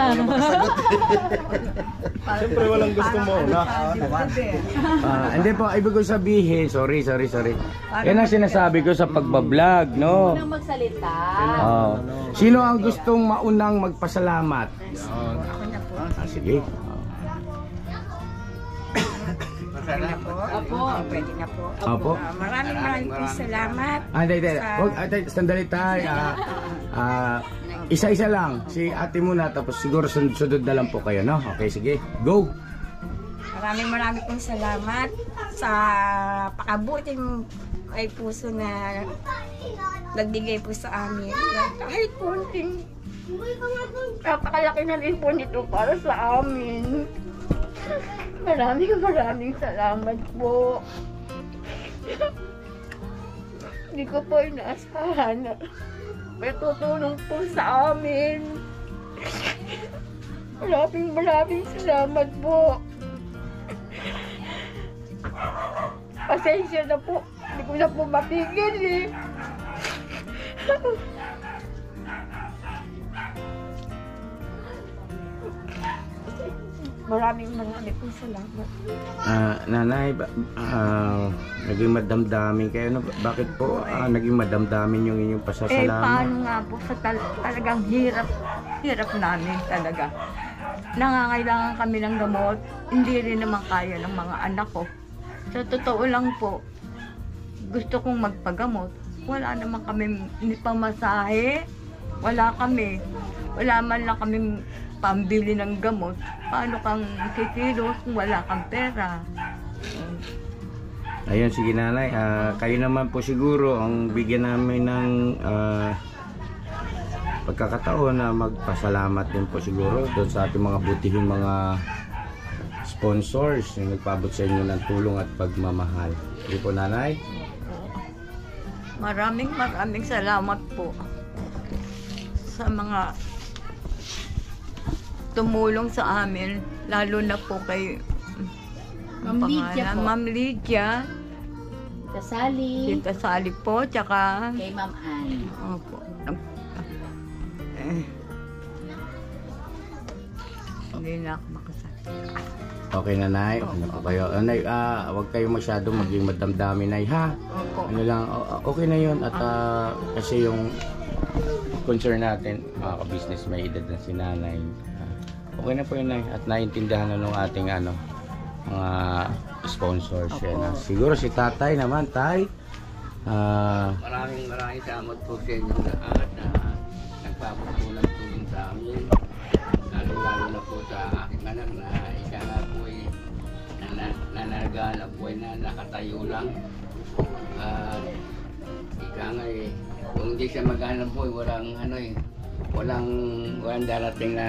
Siyempre walang gustong mauna. Hindi po, ibig ko sabihin. Sorry. Yan ang sinasabi ko sa pagbablog, no? Unang magsalita. Sino ang gustong maunang magpasalamat? Ako na po. Sige. Opo. Pwede na po. Opo. Maraming pong salamat. Sandali tayo. Isa-isa lang. Si ate muna, tapos siguro sunod na lang po kayo, no? Okay, sige. Go! Maraming pong salamat sa pakabuting ay puso na nagbigay po sa amin. Kahit konting napakalaki na rin po nito para sa amin. Maraming salamat po. Hindi ko po inaasahan na may tutulong po sa amin. Maraming salamat po. Pasensya na po. Hindi ko na po mapigil eh. Maraming pong salamat. Nanay, naging madamdamin kayo. Bakit po naging madamdamin yung inyong pasasalamat? Paano nga po sa talagang hirap namin talaga. nangangailangan kami ng gamot, hindi rin naman kaya ng mga anak ko. Sa totoo lang po, gusto kong magpagamot. Wala naman kami pamasahe, wala man lang kami pambili ng gamot. Paano kang kikilos kung wala kang pera? Ayun, sige nanay, kayo naman po siguro ang bigyan namin ng pagkakataon na magpasalamat din po siguro doon sa ating mga butihing mga sponsors na nagpaabot sa inyo ng tulong at pagmamahal. Hindi po nanay? Maraming salamat po sa mga tumulong sa amin, lalo na po kay Ma'am Lydia po. Ma'am Lydia, Kasali. Tita Sally po, tsaka Kay Ma'am Ann. opo. Hindi na ako makasabi. Okay nanay, okay na po kayo. Nanay, huwag kayo masyado maging madamdamin nay ha. Opo. Ano lang, okay na yun at kasi yung concern natin, mga ka-business, may edad na si nanay. Okay na po yun nay at naiintindihan na nung ating mga sponsors. Yan, siguro si tatay naman, tay. Maraming salamat po sa inyo lahat na nagpapatulang tulong sa amin. Lalo na po sa aking anak na isa nga po ay nananaganap po ay nakatayo lang. Ika nga kung hindi siya maghanap po walang darating na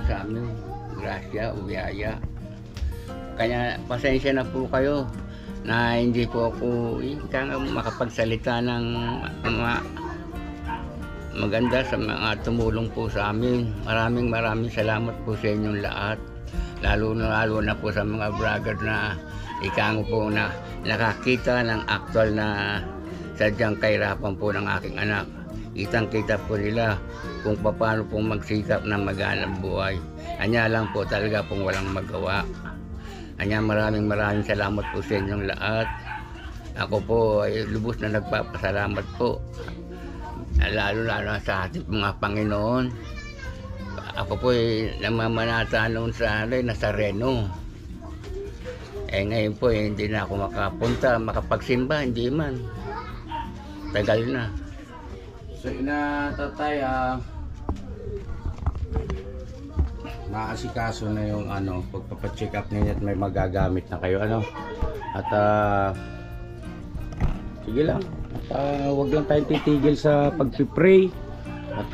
sa amin. Grasya o biyaya. Kaya pasensya na po kayo na hindi po ako makapagsalita ng mga maganda sa mga tumulong po sa amin. Maraming salamat po sa inyong lahat. Lalo na po sa mga vlogger na ikango po na nakakita ng actual na sadyang kahirapan po ng aking anak. Kitang-kita po nila kung paano pong magsikap na maghanap buhay. Anya lang po talaga pong walang magawa. Anya maraming salamat po sa inyong lahat. Ako po ay lubos na nagpapasalamat po. Lalo sa ating mga Panginoon. Ako po ay namamanata noon sa Nazareno. Ngayon po hindi na ako makapunta, makapagsimba, hindi man. Tagal na. So ina tatay, maasikaso na yung pagpapacheck up ninyo at may magagamit na kayo at sige lang at wag lang tayong titigil sa pagpipray at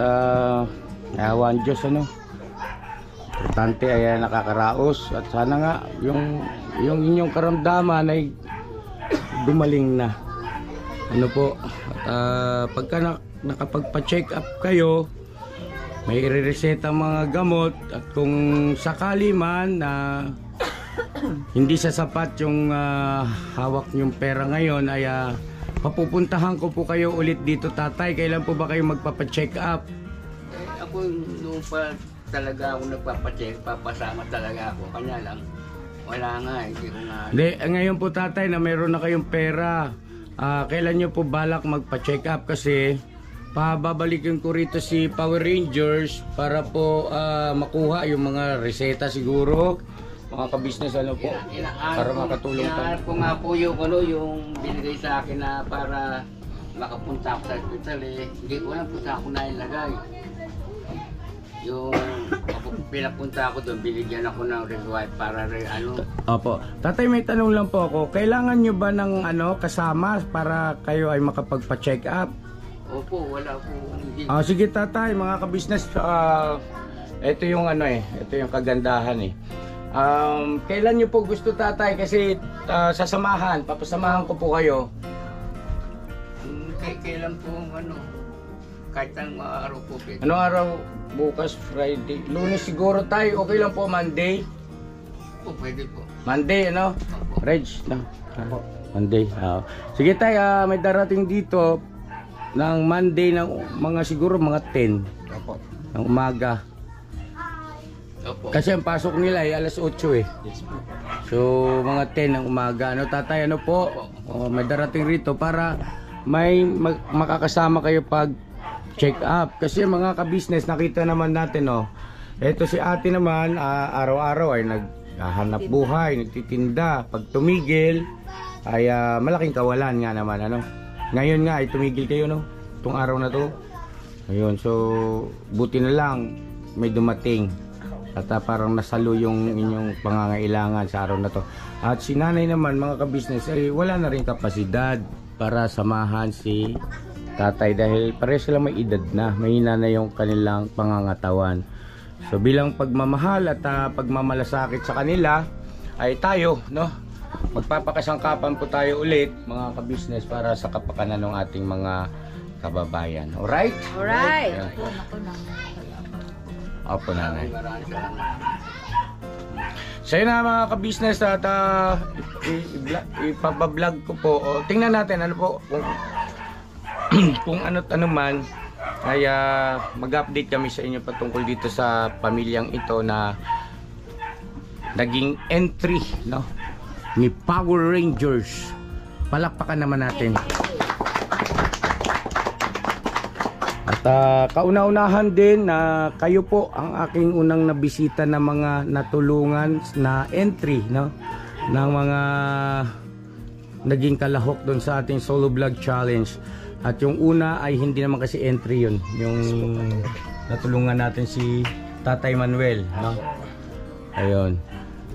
awan Diyos importante ay nakakaraos at sana nga yung inyong karamdaman ay dumaling na po at pagka nakapagpa-check up kayo may i-reseta mga gamot at kung sakali man na hindi sa sapat yung hawak yung pera ngayon ay papupuntahan ko po kayo ulit dito tatay. Kailan po ba kayo magpapacheck up? Ako noon pa talaga ako nagpapacheck, papasama talaga ako. Kanya lang, wala nga, hindi ko nga. Ngayon po tatay na mayroon na kayong pera, kailan nyo po balak magpa-check up? Kasi pababalikin ko rito si Power Rangers para po makuha yung mga reseta siguro. Mga ka-business po para makatulong tayo. Ko nga po yung binigay sa akin na para makapunta ako sa hospital hindi ko lang po sa ako nailagay. Yung pinapunta ako doon, binigyan ako ng rewind para Opo. Tatay, may tanong lang po ako. Kailangan nyo ba ng kasama para kayo ay makapagpa-check up? Opo, wala po. Sige tatay, mga ka-business, ito yung ito yung kagandahan kailan nyo po gusto tatay? Kasi papasamahan ko po kayo. Kailan po kahit ang araw po. Anong araw? Bukas, Friday. Lunes siguro tayo. Okay lang po, Monday? Po, pwede po. Monday, Reg, Monday. Sige tayo, may darating dito ng Monday ng siguro mga 10 ng umaga. Opo. Kasi ang pasok nila ay alas 8 So mga 10 ng umaga. Tatay, po? May darating rito para may makakasama kayo pag check up. Kasi mga ka-business, nakita naman natin Eto si ate naman, araw-araw ay naghahanap buhay, nagtitinda. Pag tumigil, ay malaking kawalan nga naman, ano. Ngayon nga ay tumigil kayo, no? Itong araw na to. Ayun, so buti na lang may dumating. At parang nasalo yung inyong pangangailangan sa araw na to. At si nanay naman, mga kabisnes, ay wala na rin kapasidad para samahan si tatay dahil pareho sila may edad na, mahina na yung kanilang pangangatawan. So bilang pagmamahal at pagmamalasakit sa kanila ay tayo, no, magpapakasangkapan po tayo ulit mga kabisnes para sa kapakanan ng ating mga kababayan. Alright? Alright. Opo, nanay. So yun na mga kabisnes at ipabablog ko po. O, tingnan natin ano po kung ano't ano man ay mag-update kami sa inyo patungkol dito sa pamilyang ito na naging entry, no, ni Power Rangers. Palakpakan naman natin. At kauna-unahan din na kayo po ang aking unang nabisita na mga natulungan na entry, no, ng mga naging kalahok doon sa ating solo vlog challenge. At yung una ay hindi naman kasi entry yun, yung natulungan natin si Tatay Manuel, no? Ayun.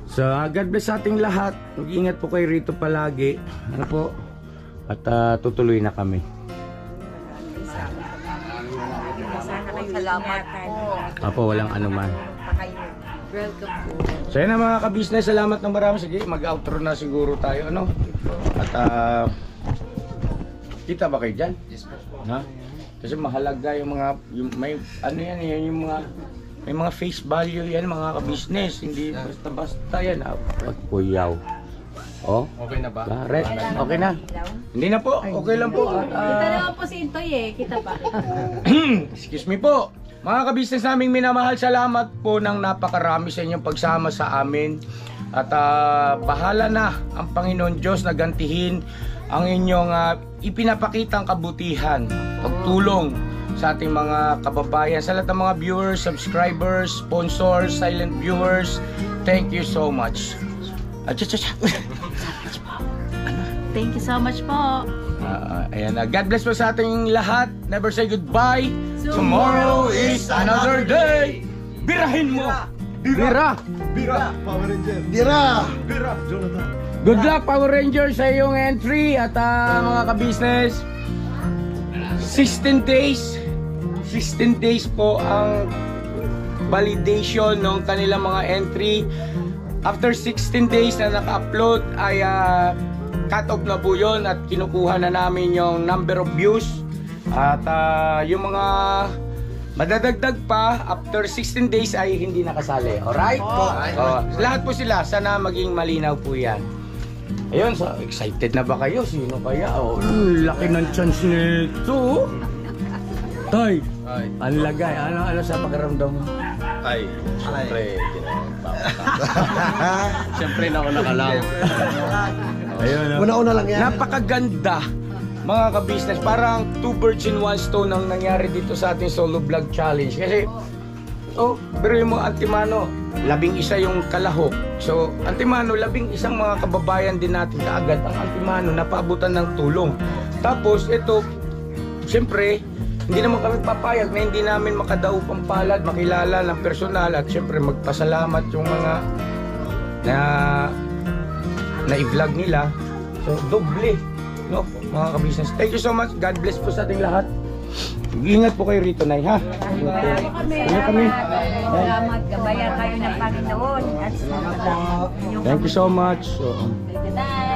So God bless sa ating lahat. Mag-ingat po kayo rito palagi, ano po, at tutuloy na kami. Salamat po. Apo, walang anuman. Welcome po. So yun na mga kabisnes, salamat ng marami. Sige, mag-outro na siguro tayo, ano? At kita ba kayo dyan? Yes po. Ha? Kasi mahalaga yung mga, may ano yan, yung mga, may mga face value yan mga kabisnes. Hindi basta-basta yan. Pagpuyaw. Oh? Okay na ba? Red. Okay na. Hindi na po. Okay lang po. Kita naman po si Intoy eh. Kita pa. Excuse me po. Mga kabisnes naming minamahal, salamat po ng napakarami sa inyong pagsama sa amin. At bahala na ang Panginoon Diyos na gantihin ang inyong ipinapakitang kabutihan, pagtulong sa ating mga kababayan, sa lahat ng mga viewers, subscribers, sponsors, silent viewers. Thank you so much. Thank you so much po. Ayan, God bless po sa ating lahat. Never say goodbye. Tomorrow is another day. Birahin mo. Bira. Bira! Power Ranger! Bira! Bira! Jonathan! Good luck Power Rangers sa iyong entry at mga kabisnes. 16 days po ang validation ng kanilang mga entry. After 16 days na naka-upload ay cut off na po yun at kinukuha na namin yung number of views at yung mga madadagdag pa after 16 days ay hindi nakasali. Alright? Lahat po sila, sana maging malinaw po yan. Ayun, so excited na ba kayo? Sino kaya? Laki ng chance nito. Tay, ang lagay. Ano sa pakiramdam mo? Ay, siyempre, siyempre na ako nakalang. Ayun, Una-una lang yan. napakaganda mga ka-business. Parang 2 birds in 1 stone ang nangyari dito sa ating solo vlog challenge. Kasi, pero yung mga Antimano, 11 yung kalahok. So, Antimano, 11 mga kababayan din natin kaagad ang Antimano na paabutan ng tulong. Tapos, ito, siyempre, hindi naman kami papayag na hindi namin makadaw pampalad, makilala ng personal at siyempre magpasalamat yung mga na i-vlog nila. So, doble, no, mga ka-business. Thank you so much. God bless po sa ating lahat. Ingat po kayo rito, Nay, ha? Ingat kami. Salamat, gabayan kayo ng Panginoon. At Thank you so much. So, Good night.